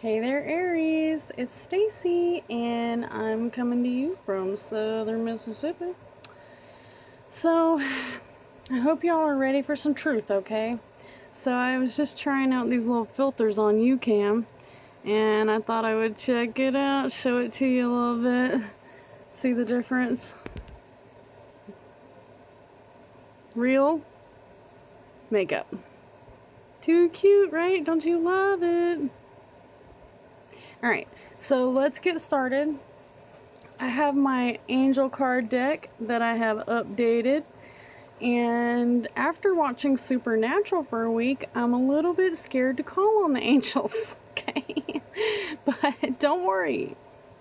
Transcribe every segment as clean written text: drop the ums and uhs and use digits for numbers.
Hey there, Aries. It's Stacy, and I'm coming to you from Southern Mississippi. So, I hope y'all are ready for some truth, okay? So, I was just trying out these little filters on YouCam, and I thought I would check it out, show it to you a little bit, see the difference. Real makeup. Too cute, right? Don't you love it? Alright, so let's get started. I have my angel card deck that I have updated, and after watching Supernatural for a week, I'm a little bit scared to call on the angels, okay? But don't worry,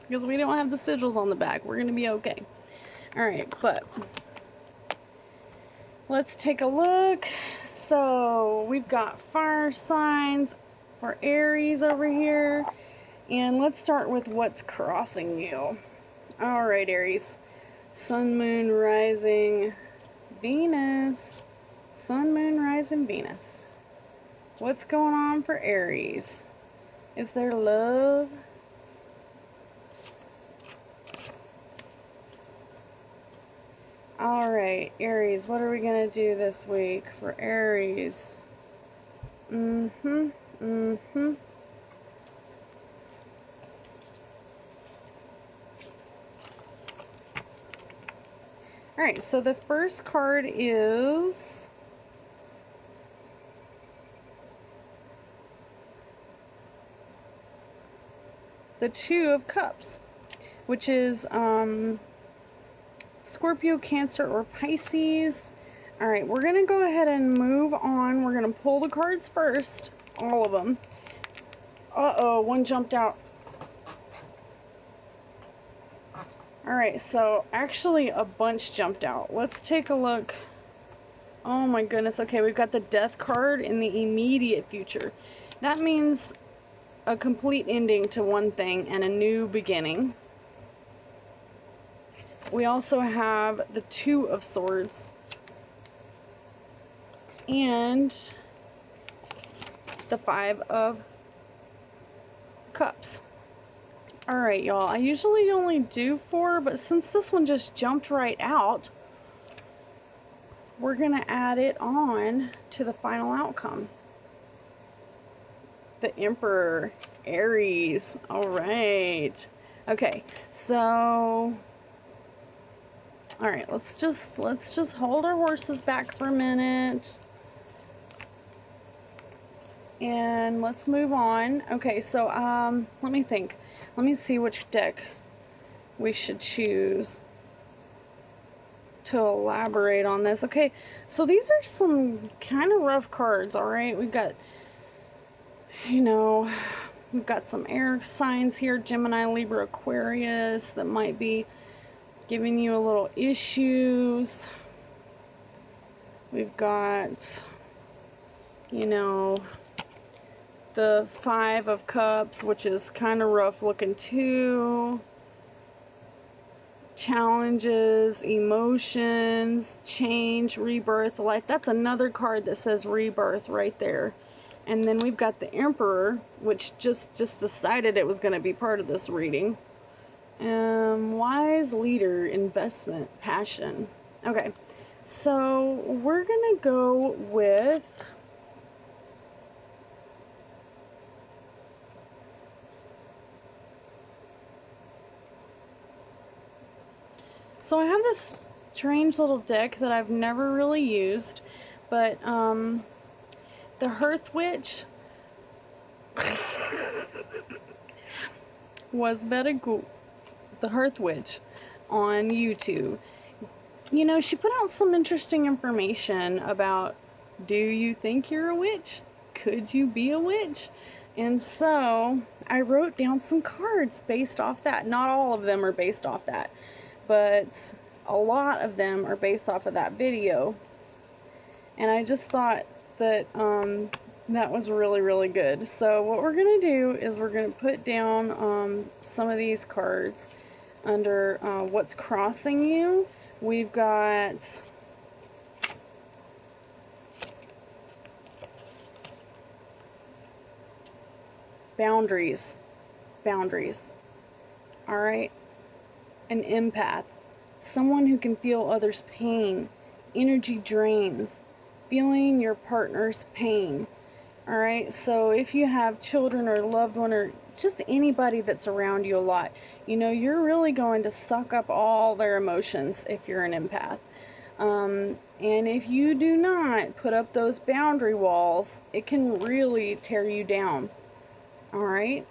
because we don't have the sigils on the back. We're going to be okay. Alright, but let's take a look. So, we've got fire signs for Aries over here, and let's start with what's crossing you. Alright, Aries. Sun, Moon, Rising, Venus. Sun, Moon, Rising, Venus. What's going on for Aries? Is there love? Alright, Aries, what are we going to do this week for Aries? Alright, so the first card is the Two of Cups, which is Scorpio, Cancer, or Pisces. Alright, we're going to go ahead and move on. We're going to pull the cards first, all of them. Uh-oh, one jumped out. Alright, so actually a bunch jumped out. Let's take a look. Oh my goodness, okay, we've got the Death card in the immediate future. That means a complete ending to one thing and a new beginning. We also have the Two of Swords and the Five of Cups. Alright, y'all, I usually only do 4, but since this one just jumped right out, we're going to add it on to the final outcome. The Emperor, Aries. Alright. Okay, so alright, let's just hold our horses back for a minute. And let's move on. Okay, so let me think. Let me see which deck we should choose to elaborate on this. Okay, so these are some kind of rough cards, alright? We've got, we've got some air signs here, Gemini, Libra, Aquarius, that might be giving you a little issues. We've got, the Five of Cups, which is kind of rough looking too. Challenges, emotions, change, rebirth, life. That's another card that says rebirth right there. And then we've got the Emperor, which just decided it was going to be part of this reading. Wise leader, investment, passion. Okay, so we're going to go with so I have this strange little deck that I've never really used, but the Hearth Witch was very good. The Hearth Witch on YouTube. She put out some interesting information about, do you think you're a witch? Could you be a witch? And so I wrote down some cards based off that. Not all of them are based off that, but a lot of them are based off of that video. And I just thought that that was really, really good. So what we're going to do is we're going to put down some of these cards under what's crossing you. We've got Boundaries. Boundaries. All right? An empath. Someone who can feel others' pain, energy drains, feeling your partner's pain. All right, so if you have children or loved one or just anybody that's around you a lot, you're really going to suck up all their emotions if you're an empath. And if you do not put up those boundary walls, it can really tear you down. All right.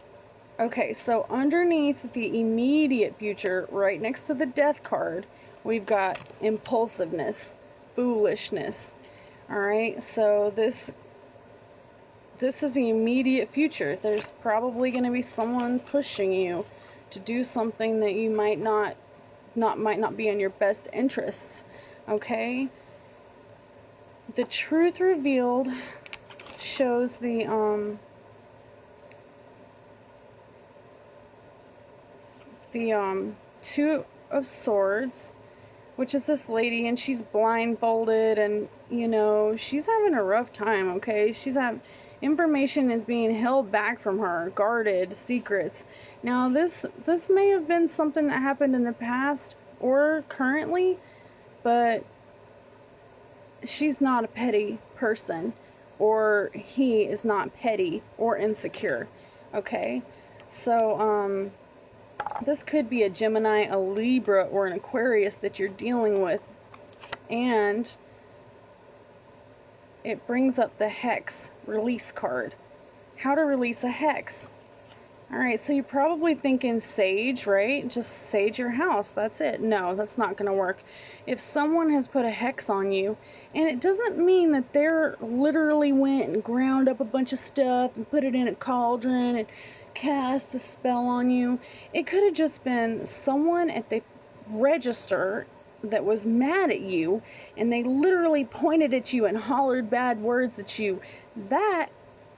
Okay, so underneath the immediate future, right next to the death card, we've got impulsiveness, foolishness. All right, so this is the immediate future. There's probably going to be someone pushing you to do something that you might not be in your best interests. Okay? The truth revealed shows the Two of Swords, which is this lady, and she's blindfolded, and she's having a rough time. Okay, information is being held back from her, guarded secrets. Now this may have been something that happened in the past or currently, but she's not a petty person, or he is not petty or insecure. Okay, so this could be a Gemini, a Libra, or an Aquarius that you're dealing with. And it brings up the Hex release card. How to release a Hex. Alright, so you're probably thinking sage, right? Just sage your house. That's it. No, that's not going to work. If someone has put a Hex on you, and it doesn't mean that they're literally went and ground up a bunch of stuff and put it in a cauldron and cast a spell on you. It could have just been someone at the register that was mad at you, and they literally pointed at you and hollered bad words at you. That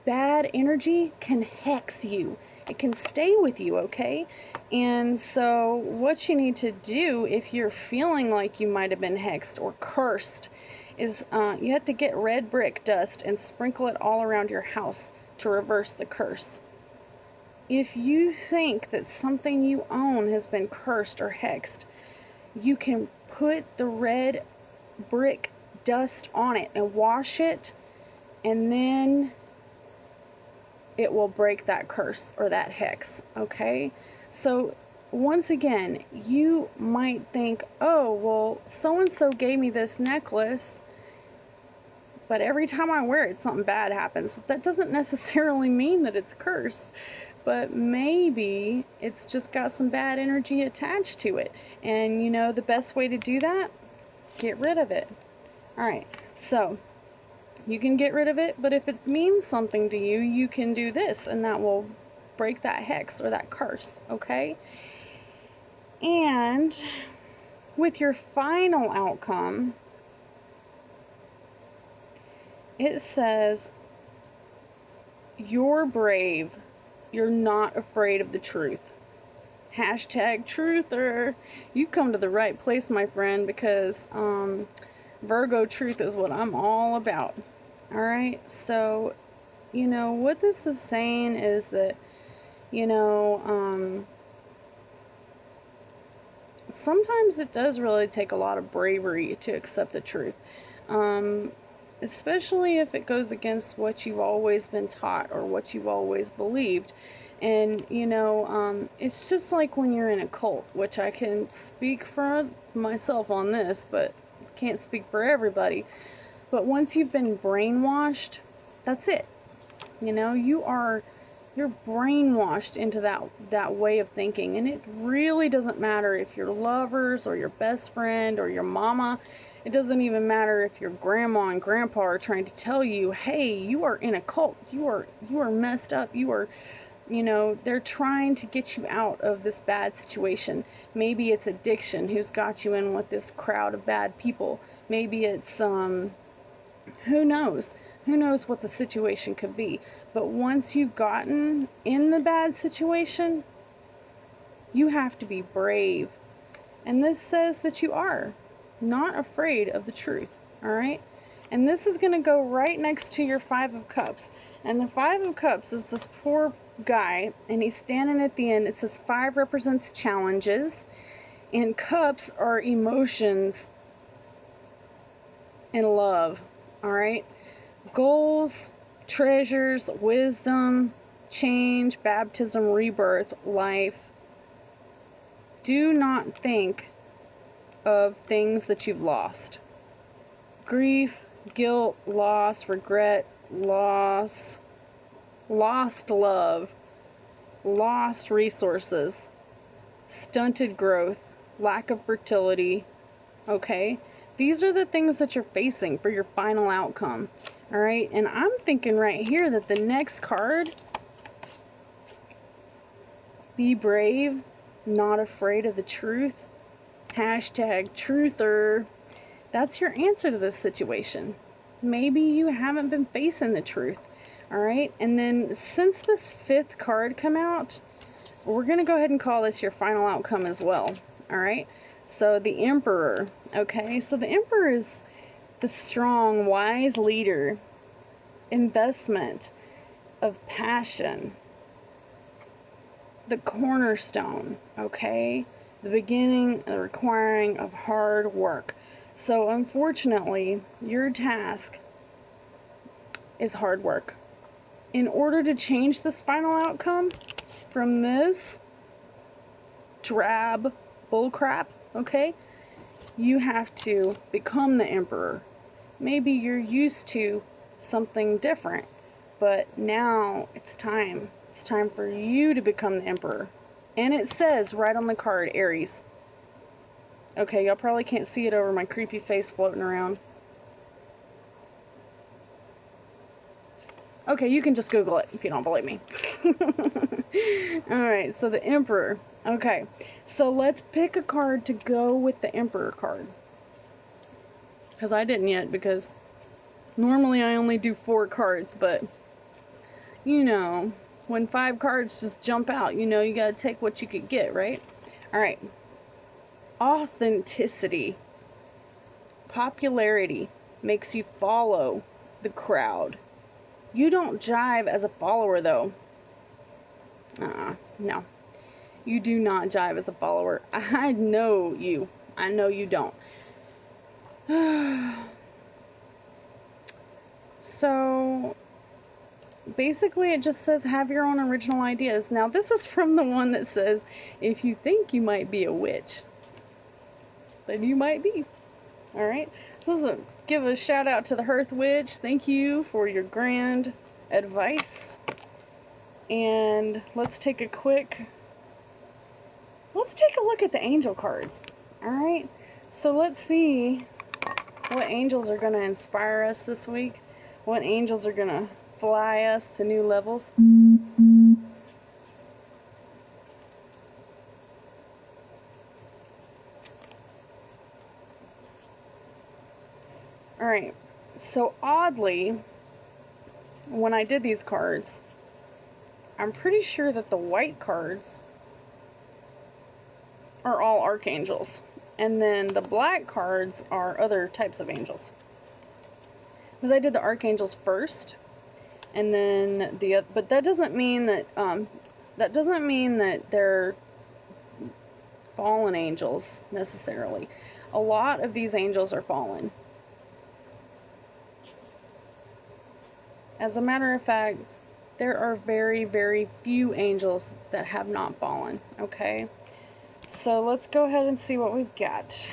bad energy can hex you. It can stay with you, okay? And so what you need to do if you're feeling like you might have been hexed or cursed is you have to get red brick dust and sprinkle it all around your house to reverse the curse. If you think that something you own has been cursed or hexed, you can put the red brick dust on it and wash it, and then it will break that curse or that hex, okay? So once again, you might think, oh, well, so-and-so gave me this necklace, but every time I wear it, something bad happens. That doesn't necessarily mean that it's cursed, but maybe it's just got some bad energy attached to it. And the best way to do that? Get rid of it. All right, so you can get rid of it, but if it means something to you, you can do this, and that will break that hex or that curse, okay? And with your final outcome, it says, you're brave. You're not afraid of the truth. Hashtag truther. You come to the right place, my friend, because Virgo truth is what I'm all about. Alright, so, what this is saying is that, sometimes it does really take a lot of bravery to accept the truth. Especially if it goes against what you've always been taught or what you've always believed. And, it's just like when you're in a cult, which I can speak for myself on this, but can't speak for everybody. But once you've been brainwashed, that's it. You're brainwashed into that way of thinking. And it really doesn't matter if your lovers or your best friend or your mama. It doesn't even matter if your grandma and grandpa are trying to tell you, hey, you are in a cult. You are messed up. They're trying to get you out of this bad situation. Maybe it's addiction who's got you in with this crowd of bad people. Maybe it's, who knows? Who knows what the situation could be? But once you've gotten in the bad situation, you have to be brave. And this says that you are not afraid of the truth, all right? And this is going to go right next to your Five of Cups. And the Five of Cups is this poor guy, and he's standing at the end. It says 5 represents challenges, and cups are emotions and love. All right? Goals, treasures, wisdom, change, baptism, rebirth, life. Do not think of things that you've lost. Grief, guilt, loss, regret, loss, lost love, lost resources, stunted growth, lack of fertility. Okay? These are the things that you're facing for your final outcome. All right? And I'm thinking right here that the next card, be brave, not afraid of the truth. Hashtag truther. That's your answer to this situation. Maybe you haven't been facing the truth. All right? And then since this 5th card come out, we're going to go ahead and call this your final outcome as well. All right? So the Emperor. Okay? So the Emperor is the strong, wise leader. Investment of passion. The cornerstone. Okay? The beginning, the requiring of hard work. So unfortunately, your task is hard work. In order to change this final outcome from this drab bullcrap, okay, you have to become the Emperor. Maybe you're used to something different, but now it's time. It's time for you to become the Emperor. And it says right on the card, Aries. Okay, y'all probably can't see it over my creepy face floating around. Okay, you can just Google it if you don't believe me. Alright, so the Emperor. Okay, so let's pick a card to go with the Emperor card. Because I didn't yet, because normally I only do 4 cards, but, you know, when 5 cards just jump out, you know you gotta take what you could get, right? Alright. Authenticity. Popularity makes you follow the crowd. You don't jive as a follower, though. No. You do not jive as a follower. I know you. I know you don't. So, basically it just says have your own original ideas. Now, this is from the one that says, if you think you might be a witch, then you might be. Alright? So give a shout out to the Hearth Witch. Thank you for your grand advice. And let's take a look at the angel cards. Alright? So let's see what angels are going to inspire us this week. What angels are going to fly us to new levels. Alright, so oddly, when I did these cards, I'm pretty sure that the white cards are all archangels, and then the black cards are other types of angels. Because I did the archangels first, and then but that doesn't mean that they're fallen angels necessarily. A lot of these angels are fallen. As a matter of fact, there are very, very few angels that have not fallen, okay? So let's go ahead and see what we've got.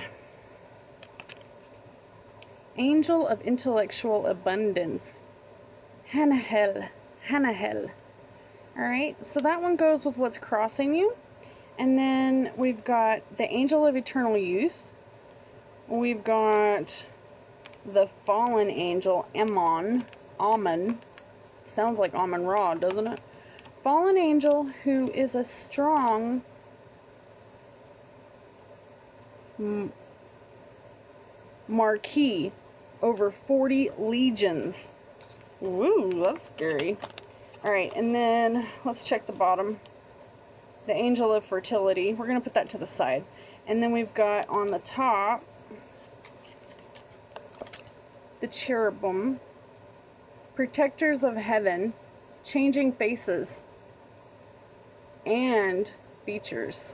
Angel of Intellectual Abundance. Hanahel. Alright, so that one goes with what's crossing you. And then we've got the Angel of Eternal Youth. We've got the Fallen Angel, Ammon. Sounds like Amun-Ra, doesn't it? Fallen angel who is a strong marquis over 40 legions. Ooh, that's scary. Alright, and then let's check the bottom. The Angel of Fertility. We're going to put that to the side. And then we've got on the top the Cherubim. Protectors of Heaven. changing faces and features.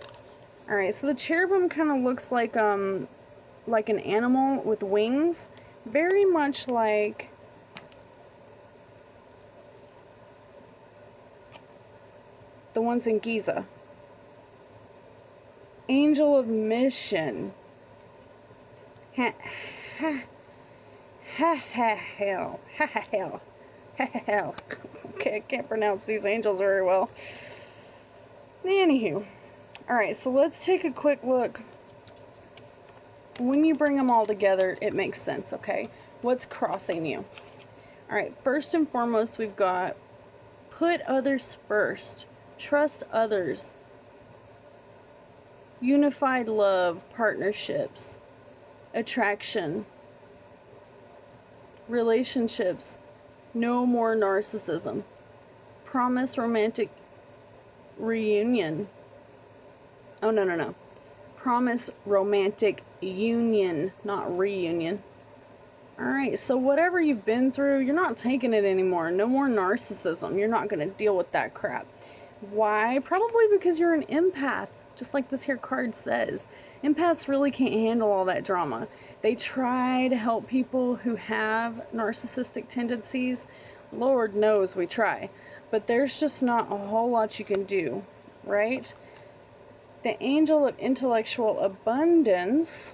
Alright, so the cherubim kind of looks like an animal with wings, very much like the ones in Giza. Angel of Mission. Ha ha ha ha hell. Ha ha hell. Ha ha hell. Okay, I can't pronounce these angels very well. Anywho. Alright, so let's take a quick look. When you bring them all together, it makes sense, okay? What's crossing you? Alright, first and foremost, we've got put others first. Trust others. Unified love, partnerships, attraction, relationships, no more narcissism, promise romantic reunion. Oh, no. Promise romantic union, not reunion. Alright, so whatever you've been through, you're not taking it anymore. No more narcissism. You're not going to deal with that crap. Why? Probably because you're an empath, just like this here card says. Empaths really can't handle all that drama. They try to help people who have narcissistic tendencies. Lord knows we try. But there's just not a whole lot you can do, right? The angel of intellectual abundance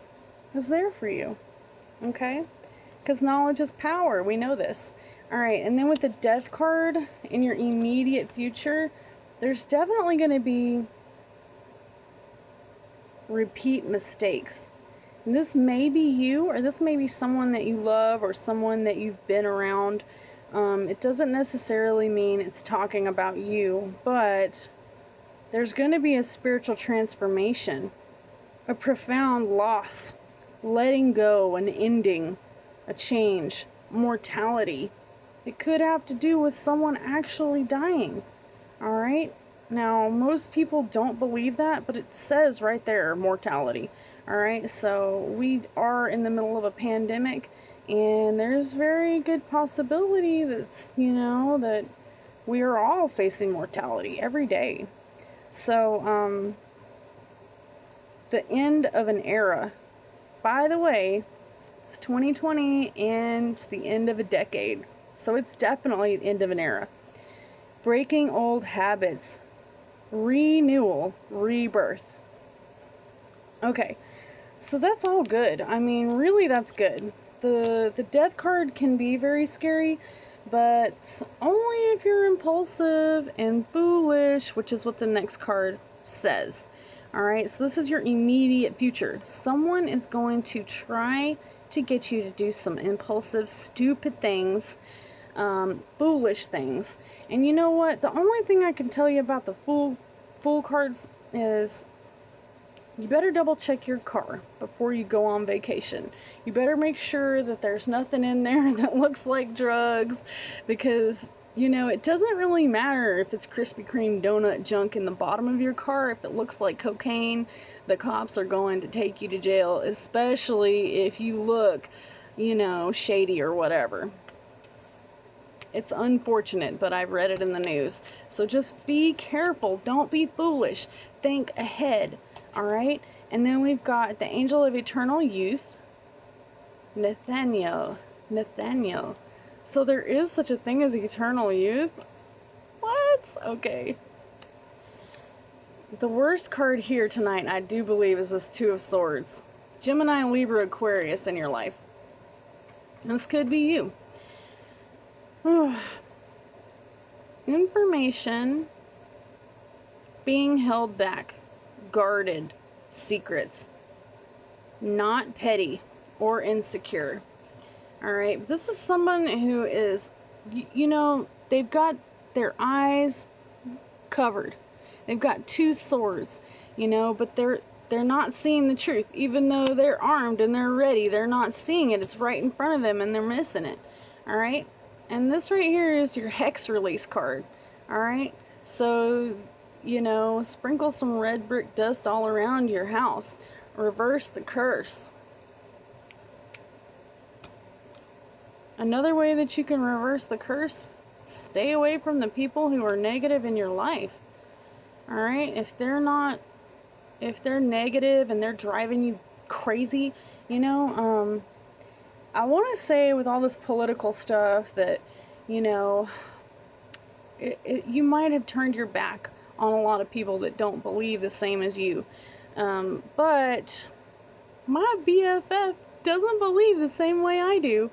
is there for you, okay? Because knowledge is power. We know this. Alright, and then with the death card in your immediate future, there's definitely going to be repeat mistakes. And this may be you, or this may be someone that you love, or someone that you've been around. It doesn't necessarily mean it's talking about you, but there's going to be a spiritual transformation, a profound loss, letting go, an ending, a change, mortality. It could have to do with someone actually dying. Alright? Now, most people don't believe that, but it says right there, mortality. Alright? So, we are in the middle of a pandemic, and there's very good possibility that we are all facing mortality every day. So, the end of an era. By the way, it's 2020 and it's the end of a decade. So it's definitely the end of an era. Breaking old habits. Renewal. Rebirth. Okay, so that's all good. I mean, really that's good. The death card can be very scary, but only if you're impulsive and foolish, which is what the next card says. Alright, so this is your immediate future. Someone is going to try to get you to do some impulsive, stupid things, foolish things. And you know what? The only thing I can tell you about the fool cards is you better double check your car before you go on vacation. You better make sure that there's nothing in there that looks like drugs, because it doesn't really matter if it's Krispy Kreme donut junk in the bottom of your car. If it looks like cocaine, the cops are going to take you to jail, especially if you look, shady or whatever. It's unfortunate, but I've read it in the news. So just be careful. Don't be foolish. Think ahead. Alright? And then we've got the Angel of Eternal Youth, Nathaniel. So there is such a thing as eternal youth? What? Okay. The worst card here tonight, I do believe, is this Two of Swords. Gemini, Libra, Aquarius in your life. This could be you. Information being held back, guarded, secrets, not petty or insecure. Alright, this is someone who is, they've got their eyes covered. They've got two swords, but they're not seeing the truth. Even though they're armed and they're ready, they're not seeing it. It's right in front of them and they're missing it. Alright? And this right here is your hex release card. Alright? So, sprinkle some red brick dust all around your house. Reverse the curse. Another way that you can reverse the curse stay away from the people who are negative in your life. All right? If they're negative and they're driving you crazy, you know, I want to say with all this political stuff that, you know, you might have turned your back on a lot of people that don't believe the same as you. But my BFF doesn't believe the same way I do.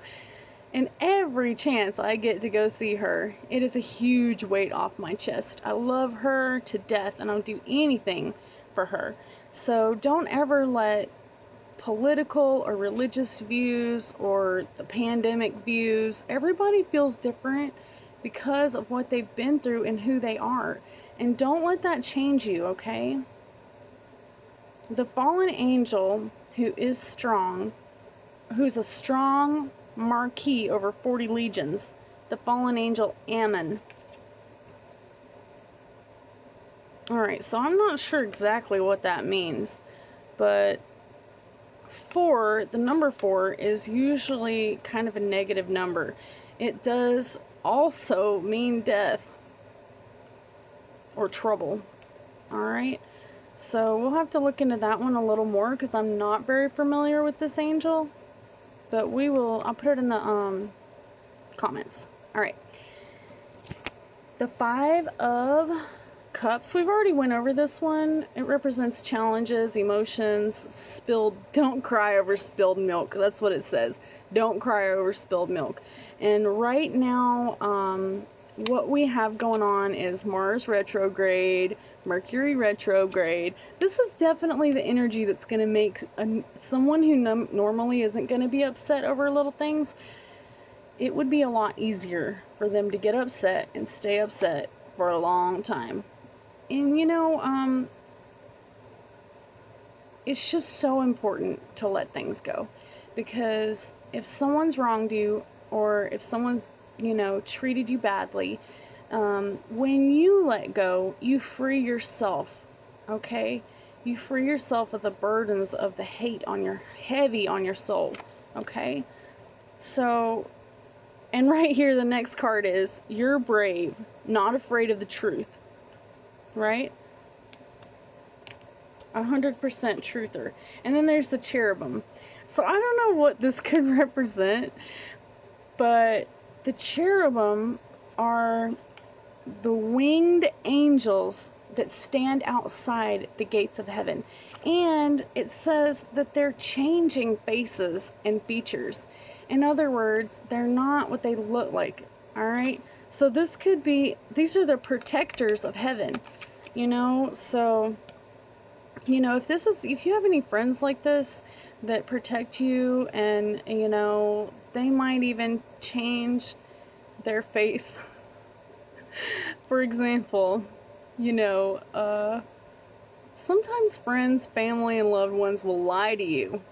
And every chance I get to go see her, it is a huge weight off my chest. I love her to death and I'll do anything for her. So don't ever let political or religious views or the pandemic views, everybody feels different because of what they've been through and who they are. And don't let that change you, okay? The fallen angel who is strong, who's a strong marquis over 40 legions, the fallen angel Ammon. Alright, so I'm not sure exactly what that means, but the number 4 is usually kind of a negative number. It does also mean death or trouble. Alright, so we'll have to look into that one a little more because I'm not very familiar with this angel, but I'll put it in the comments. Alright, the 5 of Cups, we've already went over this one. It represents challenges, emotions, don't cry over spilled milk. That's what it says. Don't cry over spilled milk. And right now, what we have going on is Mars retrograde, Mercury retrograde. This is definitely the energy that's going to make someone who normally isn't going to be upset over little things, it would be a lot easier for them to get upset and stay upset for a long time. And you know, it's just so important to let things go, because if someone's wronged you or if someone's, you know, treated you badly, when you let go, you free yourself, okay? You free yourself of the burdens of the hate heavy on your soul, okay? So, and right here, the next card is, you're brave, not afraid of the truth. Right? 100% truther. And then there's the cherubim. So I don't know what this could represent, but the cherubim are the winged angels that stand outside the gates of heaven. And it says that they're changing faces and features. In other words, they're not what they look like. Alright? So this could be, these are the protectors of heaven. You know, so, you know, if you have any friends like this that protect you, and, you know, they might even change their face. For example, you know, sometimes friends, family, and loved ones will lie to you.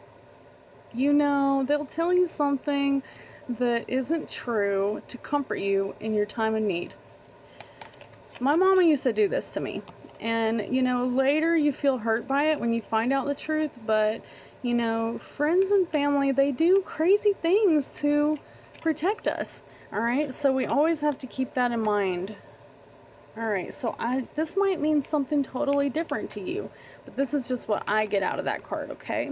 You know, they'll tell you something that isn't true to comfort you in your time of need. My mama used to do this to me. And, you know, later you feel hurt by it when you find out the truth, but, you know, friends and family, they do crazy things to protect us. Alright, so we always have to keep that in mind. Alright, so this might mean something totally different to you, but this is just what I get out of that card, okay?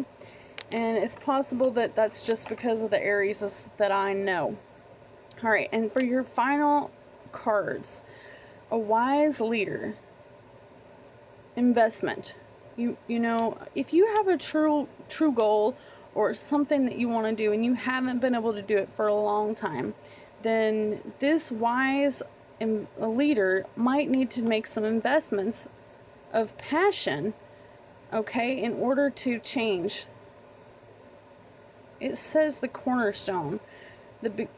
And it's possible that that's just because of the Aries that I know. Alright, and for your final cards, a wise leader, investment. You know, if you have a true goal or something that you want to do and you haven't been able to do it for a long time, then this wise leader might need to make some investments of passion, okay, in order to change. It says the cornerstone. The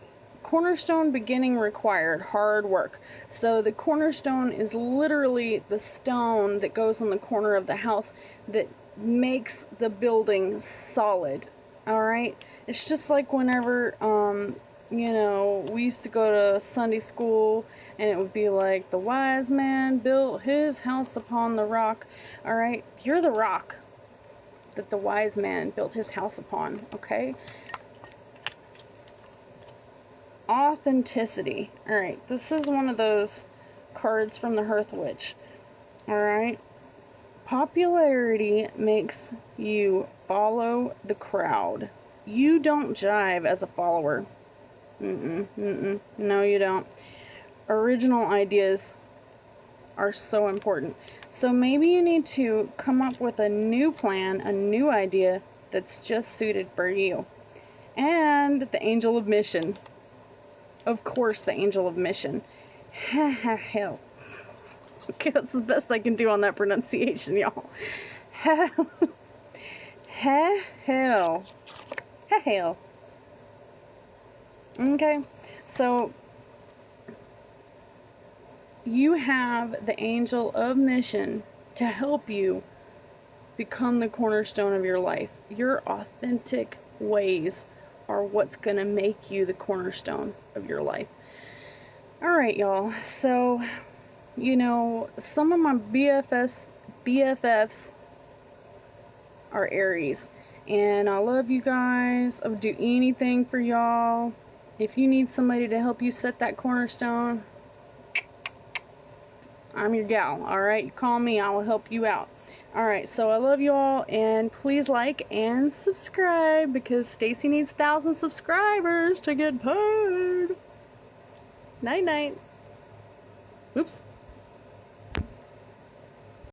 cornerstone beginning required hard work. So the cornerstone is literally the stone that goes on the corner of the house that makes the building solid. Alright? It's just like whenever, you know, we used to go to Sunday school and it would be like, the wise man built his house upon the rock. Alright? You're the rock that the wise man built his house upon. Okay? Authenticity. Alright, this is one of those cards from the Hearth Witch. Alright. Popularity makes you follow the crowd. You don't jive as a follower. No, you don't. Original ideas are so important. So maybe you need to come up with a new plan, a new idea that's just suited for you. And the Angel of Mission. Of course, the Angel of Mission. Hell. Okay, that's the best I can do on that pronunciation, y'all. Hell. Hell. Okay, so you have the Angel of Mission to help you become the cornerstone of your life. Your authentic ways are what's going to make you the cornerstone of your life. Alright, y'all. So, you know, some of my BFFs are Aries. And I love you guys. I would do anything for y'all. If you need somebody to help you set that cornerstone, I'm your gal. Alright, you call me. I will help you out. Alright, so I love you all, and please like and subscribe because Stacy needs 1,000 subscribers to get paid. Night night. Oops.